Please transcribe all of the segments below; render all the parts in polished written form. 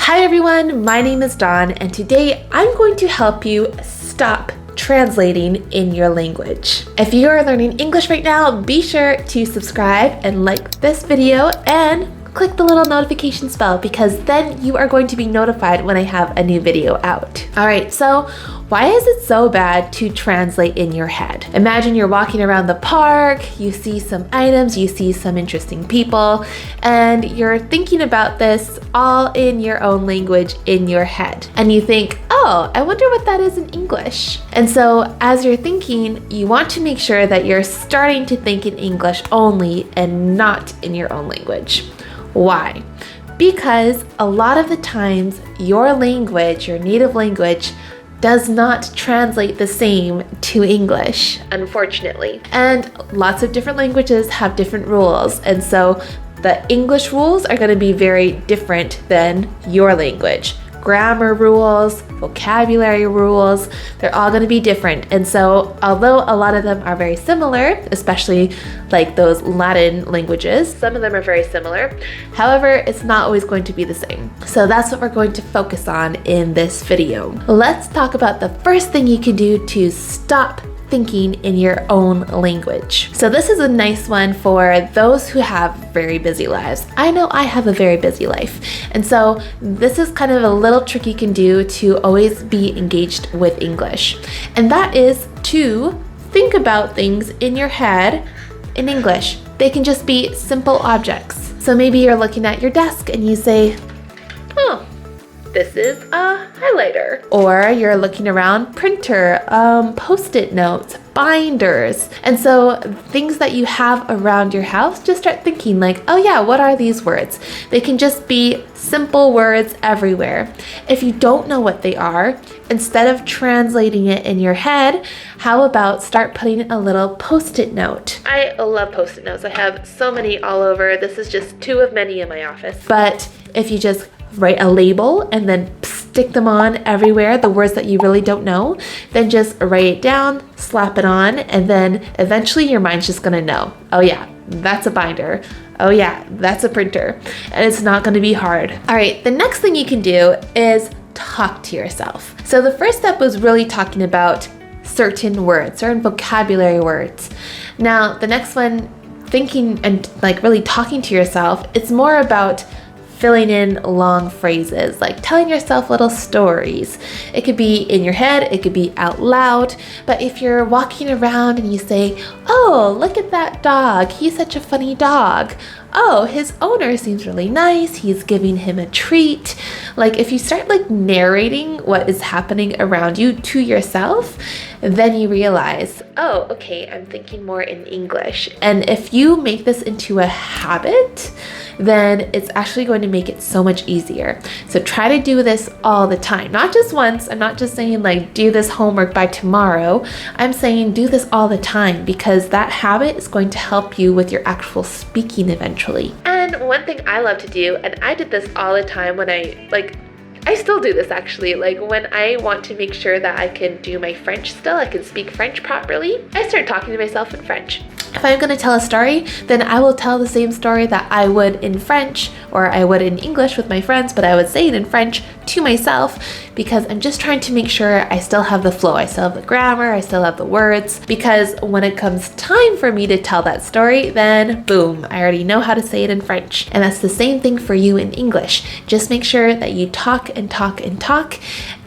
Hi everyone, my name is Dawn, and today I'm going to help you stop translating in your language. If you are learning English right now, be sure to subscribe and like this video and click the little notification bell because then you are going to be notified when I have a new video out. Alright, so why is it so bad to translate in your head? Imagine you're walking around the park, you see some items, you see some interesting people, and you're thinking about this all in your own language in your head. And you think, oh, I wonder what that is in English. And so as you're thinking, you want to make sure that you're starting to think in English only and not in your own language. Why? Because a lot of the times your language, your native language, does not translate the same to English, unfortunately. And lots of different languages have different rules, and so the English rules are going to be very different than your language. Grammar rules, vocabulary rules, they're all going to be different. And so although a lot of them are very similar, especially like those Latin languages, some of them are very similar. However, it's not always going to be the same. So that's what we're going to focus on in this video. Let's talk about the first thing you can do to stop thinking in your own language. So this is a nice one for those who have very busy lives. I know I have a very busy life. And so this is kind of a little trick you can do to always be engaged with English. And that is to think about things in your head in English. They can just be simple objects. So maybe you're looking at your desk and you say, oh, this is a highlighter. Or you're looking around printer, post-it notes, binders. And so things that you have around your house, just start thinking like, oh yeah, what are these words? They can just be simple words everywhere. If you don't know what they are, instead of translating it in your head, how about start putting a little post-it note? I love post-it notes. I have so many all over. This is just two of many in my office. But if you just write a label and then stick them on everywhere, the words that you really don't know, then just write it down, slap it on, and then eventually your mind's just gonna know, oh yeah, that's a binder. Oh yeah, that's a printer. And it's not gonna be hard. All right, the next thing you can do is talk to yourself. So the first step was really talking about certain words, certain vocabulary words. Now, the next one, thinking and like really talking to yourself, it's more about filling in long phrases, like telling yourself little stories. It could be in your head, it could be out loud, but if you're walking around and you say, oh, look at that dog, he's such a funny dog. Oh, his owner seems really nice, he's giving him a treat. Like if you start like narrating what is happening around you to yourself, then you realize, oh, okay, I'm thinking more in English. And if you make this into a habit, then it's actually going to make it so much easier. So try to do this all the time, not just once. I'm not just saying like do this homework by tomorrow. I'm saying do this all the time because that habit is going to help you with your actual speaking eventually. And one thing I love to do, and I did this all the time when I still do this actually, like when I want to make sure that I can do my French still, I can speak French properly, I start talking to myself in French. If I'm going to tell a story, then I will tell the same story that I would in French or I would in English with my friends, but I would say it in French to myself because I'm just trying to make sure I still have the flow, I still have the grammar, I still have the words, because when it comes time for me to tell that story, then boom, I already know how to say it in French. And that's the same thing for you in English. Just make sure that you talk and talk and talk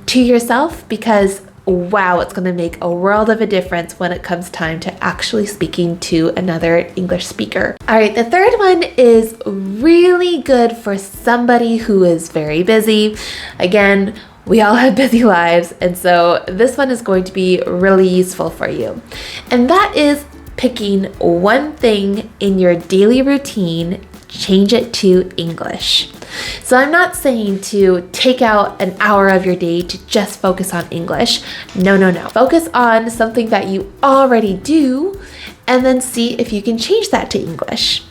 to yourself because wow, it's going to make a world of a difference when it comes time to actually speaking to another English speaker. All right, the third one is really good for somebody who is very busy. Again, we all have busy lives, and so this one is going to be really useful for you. And that is picking one thing in your daily routine, change it to English. So I'm not saying to take out an hour of your day to just focus on English. No. Focus on something that you already do and then see if you can change that to English.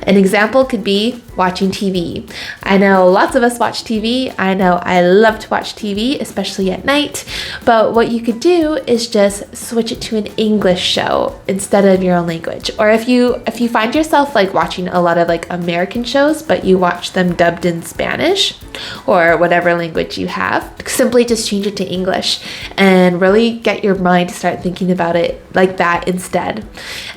An example could be watching TV. I know lots of us watch TV. I know I love to watch TV, especially at night. But what you could do is just switch it to an English show instead of your own language. Or if you find yourself like watching a lot of like American shows, but you watch them dubbed in Spanish or whatever language you have, simply just change it to English and really get your mind to start thinking about it like that instead.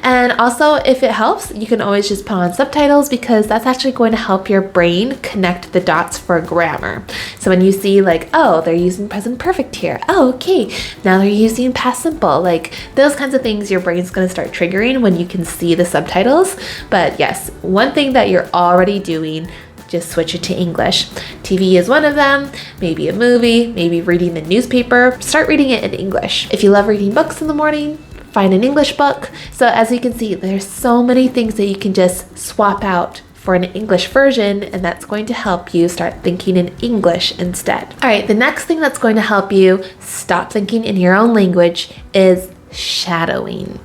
And also, if it helps, you can always just put on subtitles, because that's actually going to help your brain connect the dots for grammar. So when you see like, oh, they're using present perfect here. Oh, okay. Now they're using past simple. Like those kinds of things your brain's going to start triggering when you can see the subtitles. But yes, one thing that you're already doing, just switch it to English. TV is one of them, maybe a movie, maybe reading the newspaper. Start reading it in English. If you love reading books in the morning, find an English book. So as you can see, there's so many things that you can just swap out for an English version, and that's going to help you start thinking in English instead. All right, the next thing that's going to help you stop thinking in your own language is shadowing.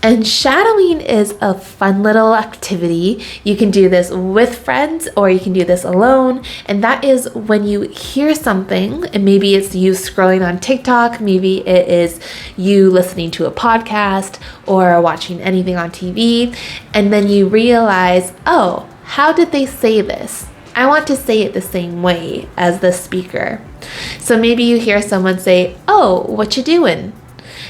And shadowing is a fun little activity. You can do this with friends or you can do this alone. And that is when you hear something, and maybe it's you scrolling on TikTok, maybe it is you listening to a podcast or watching anything on TV, and then you realize, oh, how did they say this? I want to say it the same way as the speaker. So maybe you hear someone say, oh, what you doing?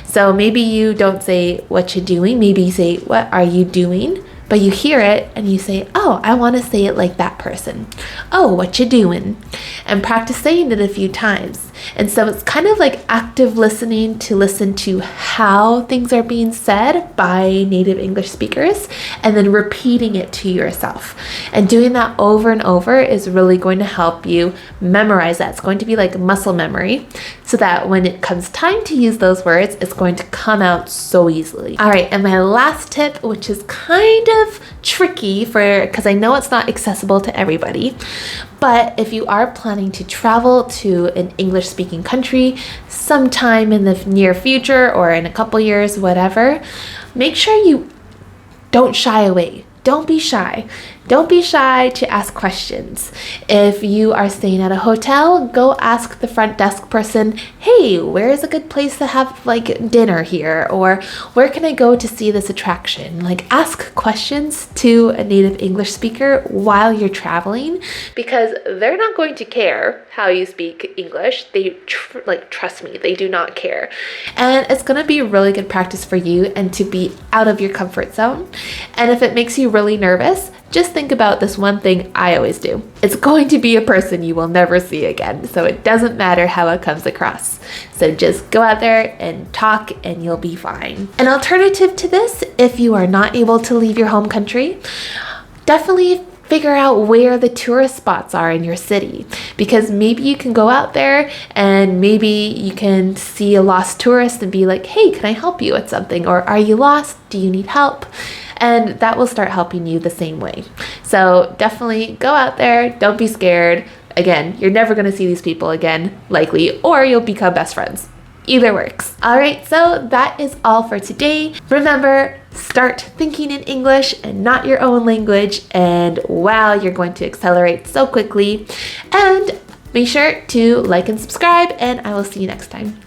So maybe you don't say what you doing, maybe you say what are you doing, but you hear it and you say, oh, I want to say it like that person. Oh, what you doing? And practice saying it a few times. And so it's kind of like active listening to listen to how things are being said by native English speakers, and then repeating it to yourself. And doing that over and over is really going to help you memorize that. It's going to be like muscle memory, so that when it comes time to use those words, it's going to come out so easily. All right, and my last tip, which is kind of tricky because I know it's not accessible to everybody, but if you are planning to travel to an English-speaking country sometime in the near future or in a couple years, whatever, make sure you don't shy away. Don't be shy. Don't be shy to ask questions. If you are staying at a hotel, go ask the front desk person, hey, where is a good place to have like dinner here? Or where can I go to see this attraction? Like ask questions to a native English speaker while you're traveling, because they're not going to care how you speak English. They trust me, they do not care. And it's going to be really good practice for you and to be out of your comfort zone. And if it makes you really nervous, just think about this one thing I always do. It's going to be a person you will never see again, so it doesn't matter how it comes across. So just go out there and talk and you'll be fine. An alternative to this, if you are not able to leave your home country, definitely figure out where the tourist spots are in your city, because maybe you can go out there and maybe you can see a lost tourist and be like, hey, can I help you with something? Or are you lost? Do you need help? And that will start helping you the same way. So definitely go out there. Don't be scared. Again, you're never going to see these people again, likely, or you'll become best friends. Either works. All right, so that is all for today. Remember, start thinking in English and not your own language, and wow, you're going to accelerate so quickly. And make sure to like and subscribe, and I will see you next time.